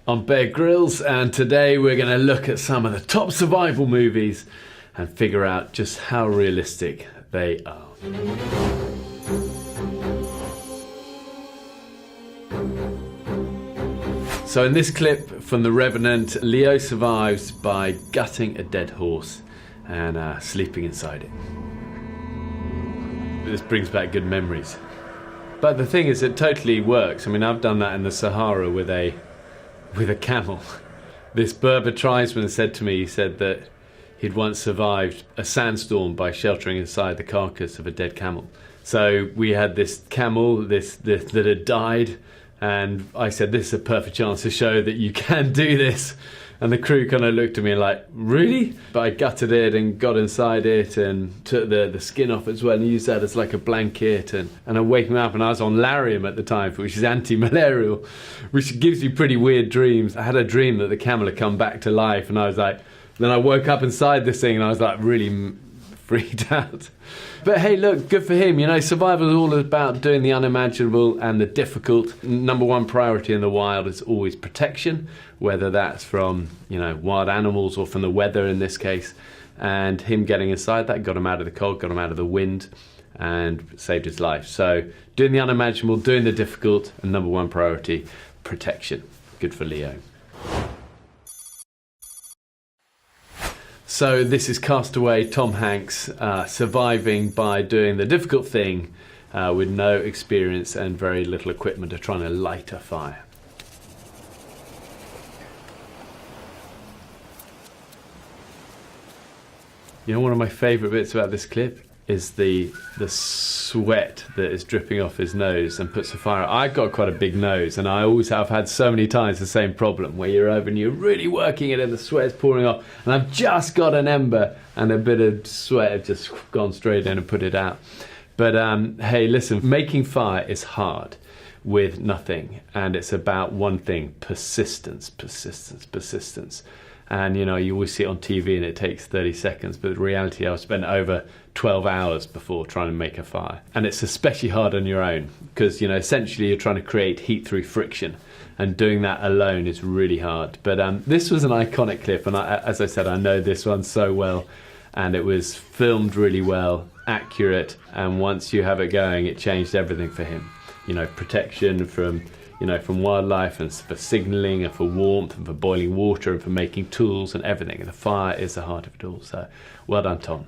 I'm Bear Grylls, and today we're going to look at some of the top survival movies and figure out just how realistic they are. So in this clip from The Revenant, Leo survives by gutting a dead horse and sleeping inside it. This brings back good memories. But the thing is, it totally works. I mean, I've done that in the Sahara with a camel. This Berber tribesman said to me, he said that he'd once survived a sandstorm by sheltering inside the carcass of a dead camel. So we had this camel that had died, and I said, this is a perfect chance to show that you can do this. And the crew kind of looked at me like, really? But I gutted it and got inside it and took the skin off as well and used that as like a blanket. And I wake me up, and I was on Lariam at the time, which is anti-malarial, which gives you pretty weird dreams. I had a dream that the camel had come back to life, and I was like, then I woke up inside this thing and I was like really freaked out. But hey, look, good for him. You know, survival is all about doing the unimaginable and the difficult. Number one priority in the wild is always protection, whether that's from, you know, wild animals or from the weather in this case. And him getting inside that got him out of the cold, got him out of the wind, and saved his life. So doing the unimaginable, doing the difficult, and number one priority, protection. Good for Leo. So this is Castaway Tom Hanks surviving by doing the difficult thing with no experience and very little equipment of trying to light a fire. You know, one of my favourite bits about this clip is the sweat that is dripping off his nose and puts the fire. I've got quite a big nose, and I always have had so many times the same problem where you're over and you're really working it and the sweat's pouring off, and I've just got an ember and a bit of sweat have just gone straight in and put it out. But hey, listen, making fire is hard with nothing, and it's about one thing: persistence. And you know, you always see it on TV and it takes 30 seconds, but in reality I've spent over 12 hours before trying to make a fire. And it's especially hard on your own because, you know, essentially you're trying to create heat through friction, and doing that alone is really hard. But this was an iconic clip, and as I said, I know this one so well, and it was filmed really well, accurate, and once you have it going, it changed everything for him. You know, protection from wildlife, and for signalling, and for warmth, and for boiling water, and for making tools and everything. And the fire is the heart of it all. So well done, Tom.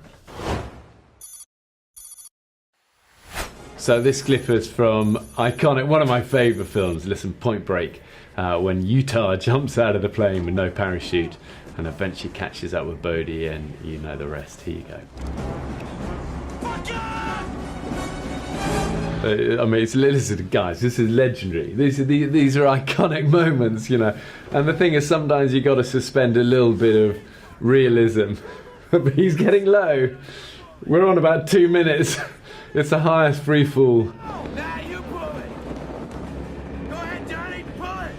So this clip is from one of my favourite films. Listen, Point Break, when Utah jumps out of the plane with no parachute and eventually catches up with Bodhi, and you know the rest. Here you go. I mean, listen, guys, this is legendary. These are iconic moments, you know. And the thing is, sometimes you got to suspend a little bit of realism. But he's getting low. We're on about 2 minutes. It's the highest free fall. Now you pull it. Go ahead, Johnny, pull it.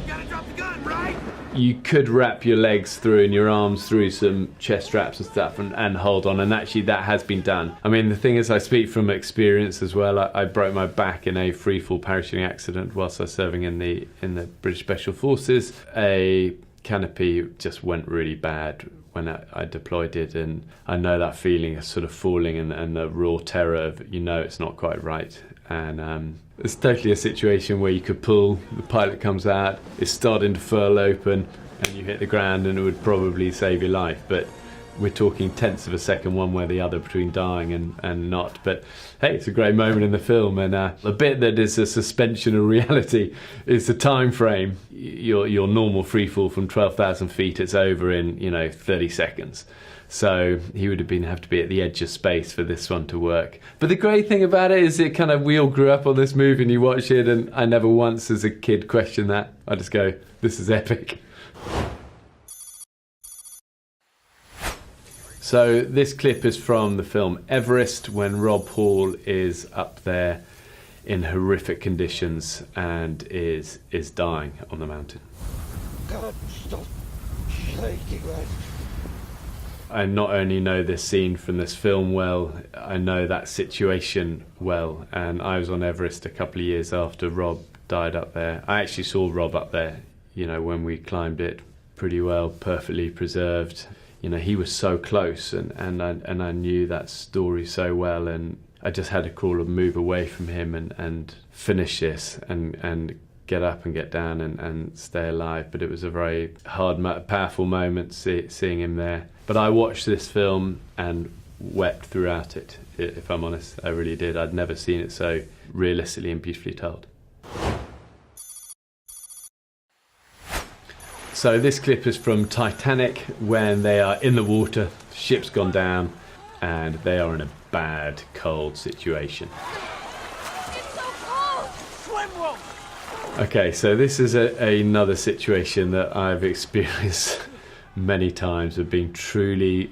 You gotta drop the gun, right? You could wrap your legs through and your arms through some chest straps and stuff and hold on, and actually that has been done. I mean, the thing is, I speak from experience as well. I broke my back in a free fall parachuting accident whilst I was serving in the British Special Forces. A canopy just went really bad when I deployed it, and I know that feeling of sort of falling and the raw terror of, you know, it's not quite right. And it's totally a situation where you could pull, the pilot comes out, it's starting to furl open, and you hit the ground, and it would probably save your life. But we're talking tenths of a second one way or the other between dying and not. But hey, it's a great moment in the film, and a bit that is a suspension of reality is the time frame. Your normal free fall from 12,000 feet, it's over in, you know, 30 seconds. So he would have to be at the edge of space for this one to work. But the great thing about it is we all grew up on this movie, and you watch it, and I never once as a kid questioned that. I just go, this is epic. So this clip is from the film Everest, when Rob Hall is up there in horrific conditions and is dying on the mountain. God, stop shaking, man. I not only know this scene from this film well, I know that situation well, and I was on Everest a couple of years after Rob died up there. I actually saw Rob up there. you know, when we climbed it, pretty well, perfectly preserved. You know, he was so close, and I knew that story so well, and I just had to crawl and move away from him and finish this and get up and get down and stay alive. But it was a very hard, powerful moment seeing him there. But I watched this film and wept throughout it, if I'm honest. I really did. I'd never seen it so realistically and beautifully told. So this clip is from Titanic, when they are in the water, ship's gone down, and they are in a bad, cold situation. It's so cold! Swim rope! Okay, so this is another situation that I've experienced many times, of being truly,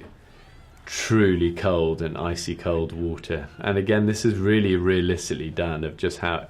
truly cold and icy cold water. And again, this is really realistically done, of just how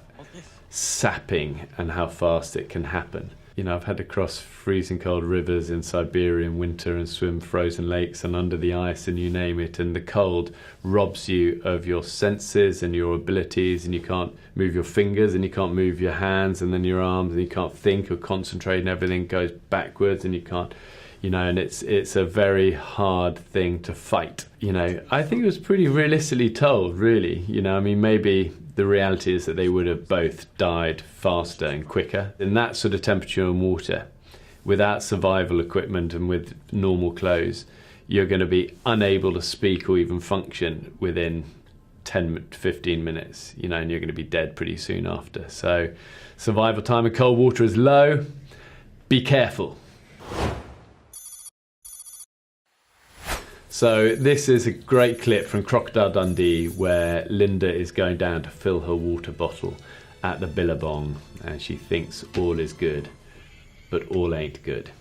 sapping and how fast it can happen. You know, I've had to cross freezing cold rivers in Siberia in winter and swim frozen lakes and under the ice and you name it, and the cold robs you of your senses and your abilities, and you can't move your fingers and you can't move your hands and then your arms, and you can't think or concentrate, and everything goes backwards and you can't, you know, and it's a very hard thing to fight. You know, I think it was pretty realistically told, really. You know, I mean, maybe the reality is that they would have both died faster and quicker. In that sort of temperature and water, without survival equipment and with normal clothes, you're going to be unable to speak or even function within 10 to 15 minutes, you know, and you're going to be dead pretty soon after. So survival time in cold water is low. Be careful. So this is a great clip from Crocodile Dundee, where Linda is going down to fill her water bottle at the Billabong, and she thinks all is good, but all ain't good.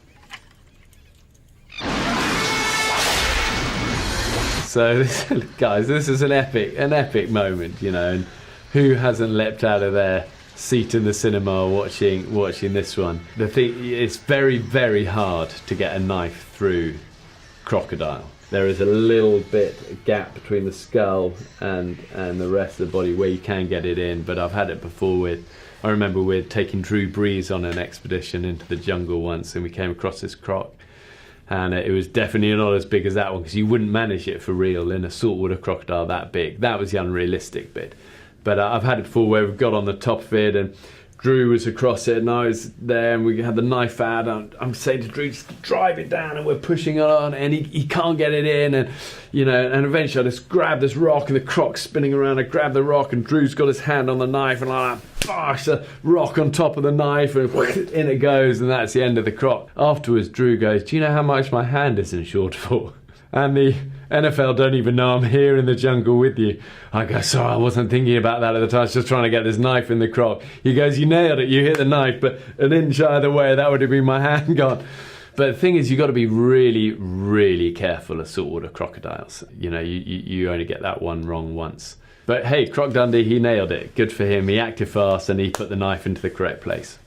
So this, guys, this is an epic moment, you know, and who hasn't leapt out of their seat in the cinema watching this one? The thing, it's very, very hard to get a knife through crocodile. There is a little bit gap between the skull and the rest of the body where you can get it in, but I've had it before I remember we're taking Drew Brees on an expedition into the jungle once, and we came across this croc, and it was definitely not as big as that one, because you wouldn't manage it for real in a saltwater crocodile that big. That was the unrealistic bit. But I've had it before where we've got on the top of it, and Drew was across it and I was there, and we had the knife out, and I'm saying to Drew, just drive it down, and we're pushing it on, and he can't get it in, and you know, and eventually I just grab this rock, and the croc's spinning around. I grab the rock, and Drew's got his hand on the knife, and like that, bosh, the rock on top of the knife, and in it goes, and that's the end of the croc. Afterwards, Drew goes, do you know how much my hand is insured for? And the NFL don't even know I'm here in the jungle with you. I go, sorry, I wasn't thinking about that at the time. I was just trying to get this knife in the croc. He goes, you nailed it. You hit the knife, but an inch either way, that would have been my hand gone. But the thing is, you've got to be really, really careful of saltwater crocodiles. You know, you only get that one wrong once. But hey, Croc Dundee, he nailed it. Good for him. He acted fast and he put the knife into the correct place.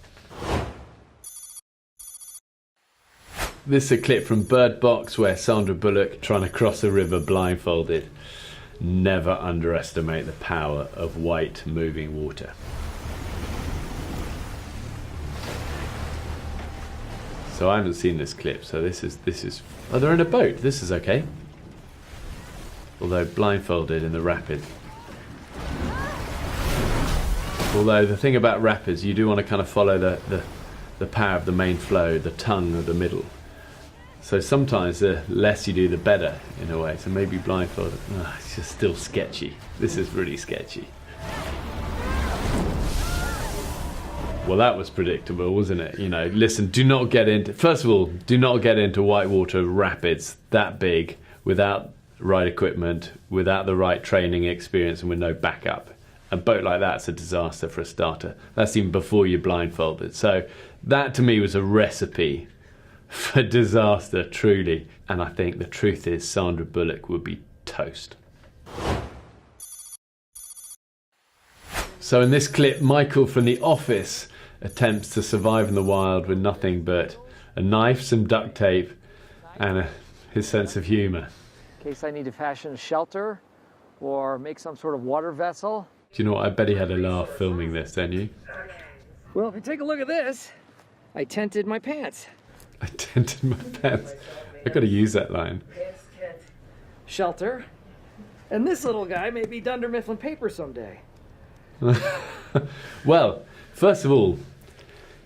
This is a clip from Bird Box, where Sandra Bullock trying to cross a river blindfolded. Never underestimate the power of white moving water. So I haven't seen this clip, so this is oh, they're in a boat. This is okay. Although blindfolded in the rapid. Although the thing about rapids, you do want to kind of follow the power of the main flow, the tongue of the middle. So sometimes the less you do, the better, in a way. So maybe blindfolded. Oh, it's just still sketchy. This is really sketchy. Well, that was predictable, wasn't it? You know, listen, do not get into... First of all, do not get into whitewater rapids that big without the right equipment, without the right training experience, and with no backup. A boat like that's a disaster for a starter. That's even before you're blindfolded. So that, to me, was a recipe for disaster, truly. And I think the truth is Sandra Bullock would be toast. So in this clip, Michael from The Office attempts to survive in the wild with nothing but a knife, some duct tape, and his sense of humour. In case I need to fashion a shelter or make some sort of water vessel. Do you know what? I bet he had a laugh filming this, don't you? Well, if you take a look at this, I tented my pants. I tented my pants. I got to use that line. Pants tent. Shelter. And this little guy may be Dunder Mifflin paper someday. Well, first of all,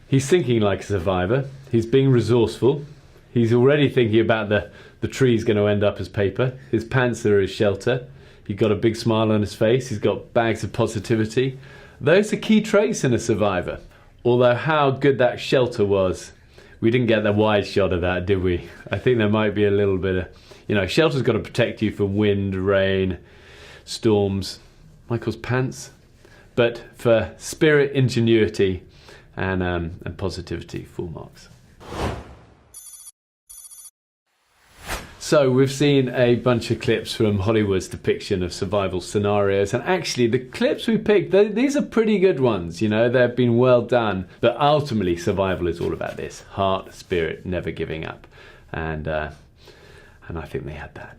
he's thinking like a survivor. He's being resourceful. He's already thinking about the tree's going to end up as paper. His pants are his shelter. He's got a big smile on his face. He's got bags of positivity. Those are key traits in a survivor. Although how good that shelter was, we didn't get the wide shot of that, did we? I think there might be a little bit of, you know, shelter's got to protect you from wind, rain, storms. Michael's pants. But for spirit, ingenuity, and positivity, full marks. So we've seen a bunch of clips from Hollywood's depiction of survival scenarios, and actually the clips we picked, these are pretty good ones, you know, they've been well done, but ultimately survival is all about this, heart, spirit, never giving up, and I think they had that.